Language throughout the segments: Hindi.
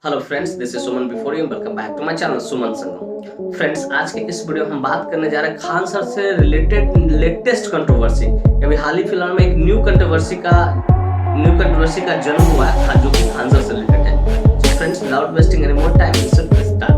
Hello friends, this is Suman before you welcome back to my channel Suman Sangam. Friends, आज के इस वीडियो में हम बात करने जा रहे हैं खान सर से रिलेटेड लेटेस्ट कंट्रोवर्सी। अभी हाल ही फिलहाल में एक न्यू कंट्रोवर्सी का जन्म हुआ है जो कि खान सर से रिलेटेड है। So friends, without wasting any more time let's start.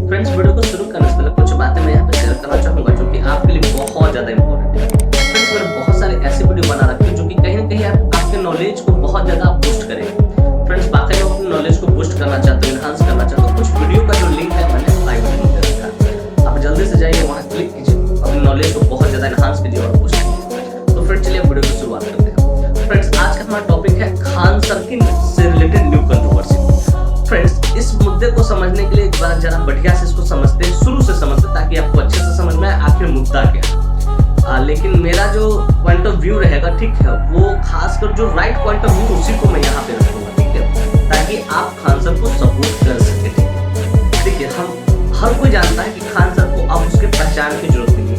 Friends, video को शुरू करने से पहले कुछ बातें मैं यहाँ पे शेयर करना चाहूंगा जो कि आपके लिए बहुत ज्यादा इंपॉर्टेंट है। फ्रेंड्स, मैंने बहुत सारे ऐसे वीडियो बना रखे हैं जो कि कहीं ना कहीं आपके नॉलेज को बहुत ज्यादा बूस्ट करेंगे। फ्रेंड्स, बाकी मैं अपनी नॉलेज को बूस्ट करना चाहते हो, एनहांस करना चाहते हो, कुछ वीडियो का जो लिंक है मैंने आई बटन में दे रखा है। आप जल्दी से जाइए, वहां क्लिक कीजिए, अपनी नॉलेज को बहुत ज्यादा एनहांस कीजिए और बूस्ट कीजिए। तो फ्रेंड्स, चलिए वीडियो की शुरुआत करते हैं। फ्रेंड्स, आज का हमारा टॉपिक है खान सर की से रिलेटेड न्यू कंट्रोवर्सी। फ्रेंड्स, इस मुद्दे को समझने के लिए एक बार जरा बढ़िया से इसको समझते हैं, शुरू से समझते हैं ताकि आपको अच्छे से समझ में आए आखिर मुद्दा क्या है। लेकिन मेरा जो पॉइंट ऑफ व्यू रहेगा, ठीक है, वो खासकर जो राइट पॉइंट ऑफ व्यू उसी को मैं यहाँ पे रखूंगा, ठीक है, ताकि आप खान सर को सपोर्ट कर सके। ठीक है, हम हर कोई जानता है कि खान सर को अब उसके पहचान की जरूरत नहीं है।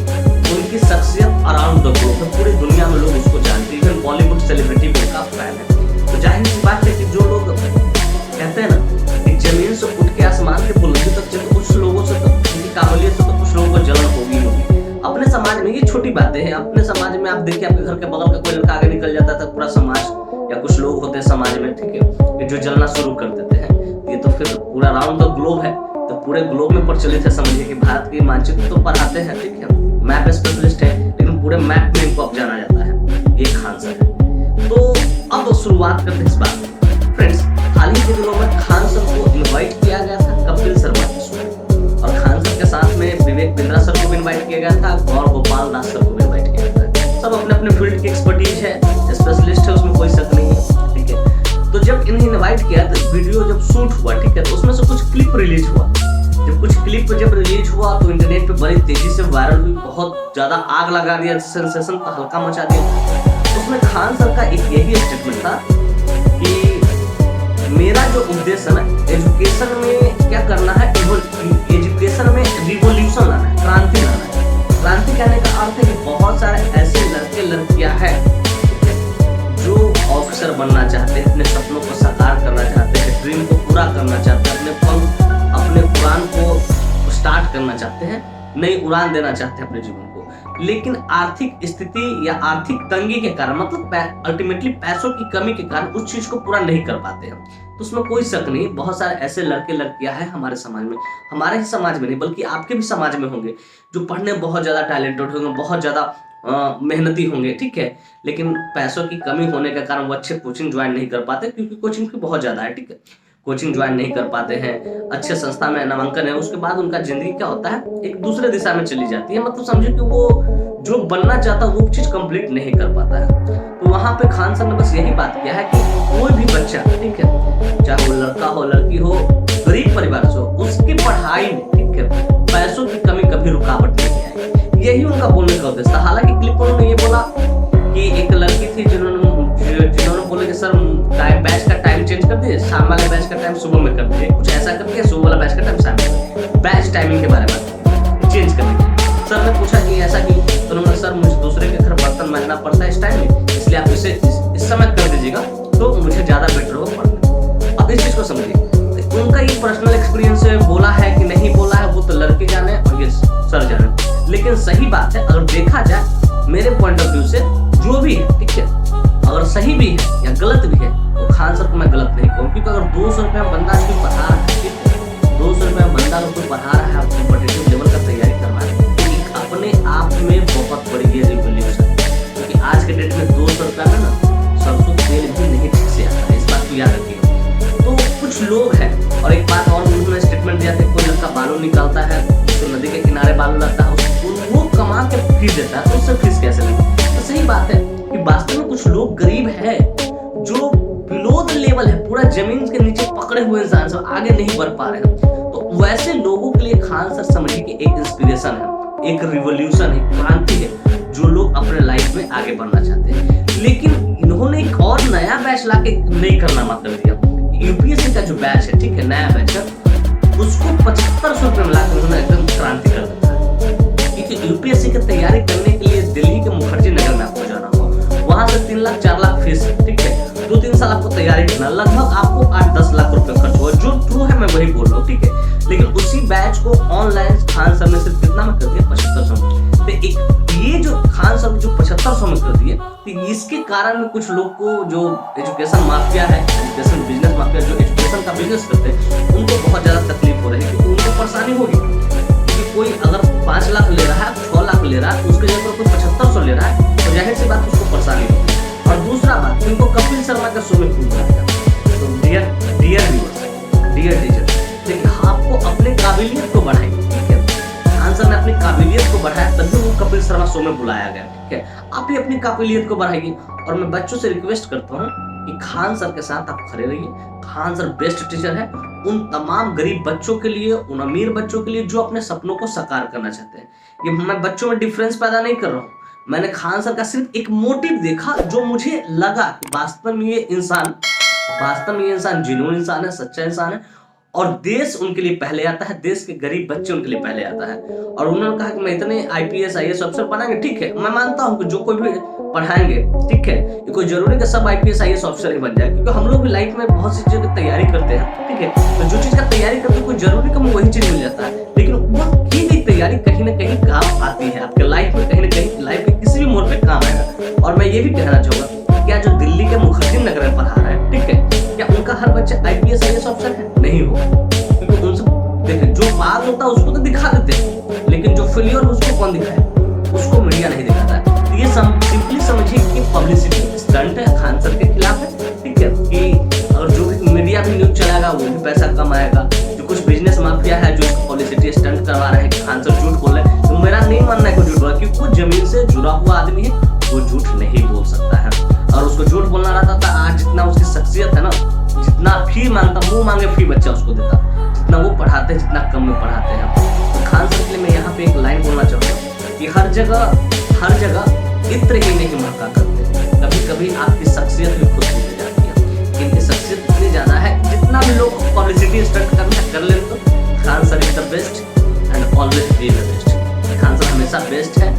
उनकी शख्सियत अराउंड द ग्लोब है, पूरी दुनिया में लोग उसको जानते हैं, इवन बॉलीवुड सेलिब्रिटी भी उनका फैन है। तो जाहिर सी बात है कि जो लोग कहते हैं ना कि जमीन से उठ के आसमान के बुलंदी तक चले, कुछ लोगों से तो उनकी काबिलियत से तो कुछ लोगों को जलन होगी। अपने समाज में ये छोटी बातें हैं। अपने समाज में आप देखिए, आपके घर के बगल का कोई लड़का आगे निकल जाता था, पूरा समाज या कुछ लोग होते हैं समाज में, ठीक है, जो जलना शुरू कर देते हैं। ये तो फिर पूरा राउंड द ग्लोब है, तो पूरे ग्लोब में प्रचलित है। समझिए कि भारत के मानचित्र तो पढ़ाते हैं, ठीक है, मैप स्पेशलिस्ट है, लेकिन पूरे मैप में इनको अब जाना जाता है, ये खान सर है। तो अब शुरुआत करते हैं इस बात में। फ्रेंड्स, हाल ही के दिनों में खान सर को इन्वाइट किया गया था कपिल शर्मा के शो में, और खान सर के साथ में विवेक बिंद्रा सर को भी इनवाइट किया गया था और गोपाल दास सर को भी इनवाइट किया गया था। सब अपने अपने फील्ड की एक्सपर्टीज है, स्पेशलिस्ट है, उसमें कोई शक नहीं है, ठीक है। तो जब इन्हें इनवाइट किया तो वीडियो जब शूट हुआ, ठीक है, तो उसमें से कुछ क्लिप रिलीज हुआ। जब कुछ क्लिप जब रिलीज हुआ तो इंटरनेट पे बड़ी तेजी से वायरल हुई, बहुत ज्यादा आग लगा दिया, सेंसेशन का हल्का मचा दिया। उसमें खान सर का एक यही स्टेटमेंट था कि मेरा जो उद्देश्य है ना, एजुकेशन में क्या करना है, एजुकेशन में रिवॉल्यूशन लाना है, क्रांति लाना है। क्रांति कहने का अर्थ है कि बहुत सारे ऐसे लड़के लड़कियां हैं जो ऑफिसर बनना चाहते हैं, अपने सपनों को साकार करना चाहते हैं, ड्रीम को पूरा करना चाहते हैं, अपने उड़ान को स्टार्ट करना चाहते हैं, नई उड़ान देना चाहते हैं अपने जीवन को। लेकिन आर्थिक स्थिति या आर्थिक तंगी के कारण, मतलब अल्टीमेटली पैसों की कमी के कारण उस चीज को पूरा नहीं कर पाते हैं। तो उसमें कोई शक नहीं, बहुत सारे ऐसे लड़के लड़कियां हैं हमारे समाज में, हमारे ही समाज में नहीं बल्कि आपके भी समाज में होंगे, जो पढ़ने में बहुत ज्यादा टैलेंटेड होंगे, बहुत ज्यादा मेहनती होंगे, ठीक है, लेकिन पैसों की कमी होने के कारण वो अच्छे कोचिंग ज्वाइन नहीं कर पाते, क्योंकि कोचिंग की बहुत ज्यादा है, ठीक है, कोचिंग ज्वाइन नहीं कर पाते हैं, अच्छे संस्था में नामांकन है, उसके बाद उनका जिंदगी क्या होता है, एक दूसरे दिशा में चली जाती है। मतलब समझे कि वो जो बनना चाहता है वो चीज कंप्लीट नहीं कर पाता है। तो वहां पे खान सर ने बस यही बात किया है कि कोई भी बच्चा, ठीक है, चाहे वो लड़का हो लड़की हो, गरीब परिवार से हो, उसकी पढ़ाई में, ठीक है, पैसों की कमी कभी रुकावट नहीं आएगी। यही उनका बोलने का उद्देश्य था। हालांकि क्लिप में उन्होंने ये बोला कि एक लड़की थी जिन्होंने बोले कि सर बैच का टाइम चेंज कर दिए, शाम वाले बैच का टाइम सुबह में कर दिए, कुछ ऐसा कर दिया, सुबह वाला बैच का टाइम शाम में, बैच टाइमिंग के बारे में चेंज कर दिया। सर ने पूछा कि ऐसा कि, तो उन्होंने सर मुझे दूसरे के घर बर्तन मांजना पड़ता है इस टाइम में, इसलिए आप इसे इस समय कर दीजिएगा तो मुझे ज्यादा बेटर होगा पढ़ना। अब इस चीज को समझिए, उनका ये पर्सनल एक्सपीरियंस से बोला है कि नहीं बोला है वो तो लड़के जाने और ये सर जाने। लेकिन सही बात है, अगर देखा जाए मेरे पॉइंट ऑफ व्यू से, जो भी है, ठीक है, अगर सही भी है या गलत भी है, तो खान सर को मैं गलत नहीं कहूँ, क्योंकि अगर 200 रुपया बंदा कोई पढ़ा रहा है, ठीक है, 200 रुपया बंदा अगर कोई पढ़ा रहा है, कॉम्पिटिटिव लेवल का तैयारी करवा रहा है, तो अपने आप में बहुत बड़ी है रिवॉल्यूशन। क्योंकि आज के डेट में 200 रुपया में ना सरसों तेल भी नहीं ठीक से आता है, इस बात को याद रखिए। तो कुछ लोग हैं, और एक बात और उन्होंने स्टेटमेंट दिया था, कोई लड़का बालू निकालता है तो नदी के किनारे बालू लगता है, वो कमा के फीस देता है, तो उससे फीस कैसे लगी। तो सही बात है कि वास्तव में कुछ लोग गरीब है जो बिलो द लेवल है, पूरा जमीन के नीचे पकड़े हुए इंसान सब आगे नहीं बढ़ पा रहे हैं। तो वैसे लोगों के लिए खान सर समझिए कि एक इंस्पिरेशन है, एक रिवॉल्यूशन है, क्रांति है, जो लोग अपने लाइफ में आगे बढ़ना चाहते हैं। लेकिन इन्होंने एक और नया बैच लाके नहीं करना मत कर दिया। यूपीएससी का जो बैच है, ठीक है, नया बैच है, उसको 7500 रुपये में लाकर उन्होंने एकदम क्रांति कर दिया है। क्योंकि यूपीएससी की तैयारी करने के लिए दिल्ली के मुखर्जी नगर में आपको जाना होगा, वहां से 3 लाख 4 लाख फीस, ठीक है, तैयारी करना, लगभग आपको 8-10 लाख रुपए खर्च हुआ। जो ट्रू है मैं वही बोल रहा हूँ, ठीक है। लेकिन उसी बैच को ऑनलाइन खान सर ने सिर्फ कितना में कर दिया, 7500 में। तो एक ये जो खान सर जो 7500 में कर दिए, तो इसके कारण में कुछ लोग को जो एजुकेशन माफिया है, एजुकेशन बिजनेस माफिया, जो एजुकेशन का बिजनेस करते हैं, उनको बहुत ज्यादा तकलीफ हो रही है, क्योंकि उनको परेशानी होगी। क्योंकि कोई अगर 5 लाख ले रहा है, 6 लाख ले रहा है, उसके जगह कोई 7500 ले रहा है, तो जाहिर सी बात उसको परेशानी होगी। और दूसरा बात, इनको कपिल शर्मा का शो में प्रूव किया। तो डियर व्यूअर्स, डियर टीचर, देखिए आपको अपने काबिलियत को बढ़ाइए, ठीक है। खान सर ने अपनी काबिलियत को बढ़ाया, तभी वो कपिल शर्मा शो में बुलाया गया, ठीक है। आप भी अपनी काबिलियत को बढ़ाइए, और मैं बच्चों से रिक्वेस्ट करता हूँ कि खान सर के साथ आप खड़े रहिए। खान सर बेस्ट टीचर है उन तमाम गरीब बच्चों के लिए, उन अमीर बच्चों के लिए जो अपने सपनों को साकार करना चाहते हैं। ये मैं बच्चों में डिफरेंस पैदा नहीं कर रहा हूँ, मैंने खान सर का सिर्फ एक मोटिव देखा, जो मुझे लगा कि वास्तव में ये इंसान जिन्होंने इंसान है, सच्चा इंसान है, और देश उनके लिए पहले आता है, देश के गरीब बच्चे उनके लिए पहले आता है। और उन्होंने कहा कि मैं इतने IPS IAS अफसर बनाएंगे, ठीक है। मैं मानता हूँ कि जो कोई भी पढ़ाएंगे, ठीक है, ये कोई जरूरी कि सब IPS IAS अफसर ही बन जाए, क्योंकि हम लोग भी लाइफ में बहुत सी चीजों की तैयारी करते हैं, ठीक है। तो जो चीज का तैयारी करते हैं, कोई जरूरी कि वही चीज मिल जाता है, लेकिन वो की गई तैयारी कहीं ना कहीं काम आती है आपके लाइफ में, कहीं ना कहीं लाइफ के किसी भी मोड़ पे काम आएगा। और मैं ये भी कहना चाहूंगा, क्या जो दिल्ली के मुखर्जी नगर में पढ़ा रहा है, ठीक है, क्या उनका हर बच्चा IPS IAS अफसर है? नहीं होगा, क्योंकि उनसे देखिए जो पास होता है उसको तो दिखा देते हैं, लेकिन जो फेलियर उसको कौन दिखाए? उसको मीडिया नहीं दिखाता है। तो ये सिंपली समझिए कि पब्लिसिटी स्टंट है, खान सर के खिलाफ है, ठीक है। कि और जो भी मीडिया भी न्यूज चलाएगा वो भी पैसा कमाएगा। जो कुछ बिजनेस माफिया है जो पब्लिसिटी स्टंट करवा रहे हैं कि खान सर झूठ बोल रहे हैं, तो मेरा नहीं मानना है कोई झूठ बोला, क्योंकि वो जमीन से जुड़ा हुआ आदमी है, वो झूठ नहीं बोल सकता है। और उसको झूठ बोलना रहता था, आज जितना उसकी शख्सियत है ना, जितना फी मांगता, मुंह मांगे फी बच्चा उसको देता, जितना वो पढ़ाते हैं, जितना कम में पढ़ाते हैं। तो खान सर के लिए मैं यहाँ पे एक लाइन बोलना चाहूँगा कि हर जगह इत्र ही नहीं महका करते, कभी कभी आपकी शख्सियत भी खुद होती जाती है। इनकी शख्सियत इतनी ज्यादा है, जितना भी लोग पब्लिसिटी स्टंट करना कर ले, तो Khan sir is the best and always be the best. Khan sir हमेशा बेस्ट है,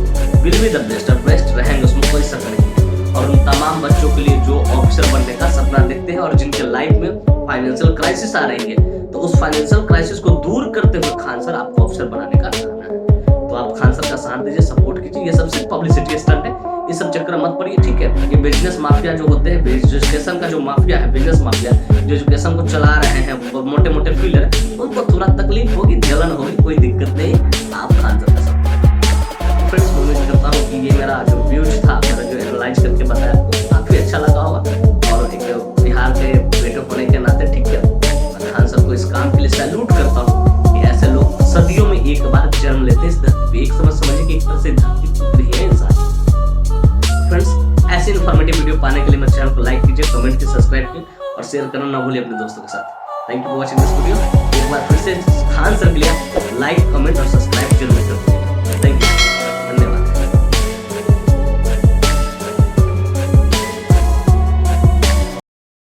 विल बी द बेस्ट, और बेस्ट रहेंगे, उसमें कोई शक नहीं है। और उन तमाम बच्चों के लिए जो ऑफिसर बनने का सपना देखते हैं और जिनके लाइफ में फाइनेंशियल क्राइसिस आ रही है, तो उस फाइनेंशियल क्राइसिस को दूर करते हुए खान सर आपको ऑफिसर बनाने का कहना है। तो आप खान सर का साथ दीजिए, सपोर्ट कीजिए। ये सब सिर्फ पब्लिसिटी स्टंट है, ये सब चक्कर मत पड़िए, ठीक है। ये बिजनेस माफिया जो होते हैं, एजुकेशन का जो माफिया है, बिजनेस माफिया जो एजुकेशन को चला रहे हैं, मोटे मोटे फील्डर, उनको थोड़ा तकलीफ होगी, जलन होगी, कोई दिक्कत नहीं, आप खान सर का सपोर्ट। फ्रेंड्स, मैं उम्मीद करता हूँ कि ये मेरा जो व्यूज था, मेरा जो एनालाइज करके बताया, काफी अच्छा लगा होगा। और एक बिहार के बेटे होने के नाते, ठीक है, मैं खान सर को इस काम के लिए सैल्यूट करता हूँ कि ऐसे लोग सदियों में एक बार जन्म लेते हैं इस धरती पे। एक समझिए कि एक तरह से धरती पुत्र ही है इंसान। फ्रेंड्स, ऐसे इन्फॉर्मेटिव वीडियो पाने के लिए मेरे चैनल को लाइक कीजिए, कमेंट कीजिए, सब्सक्राइब कीजिए और शेयर करना ना भूलिए अपने दोस्तों के साथ। Thank you for watching this video. एक बार फिर से खान सर के लिए लाइक, कमेंट और सब्सक्राइब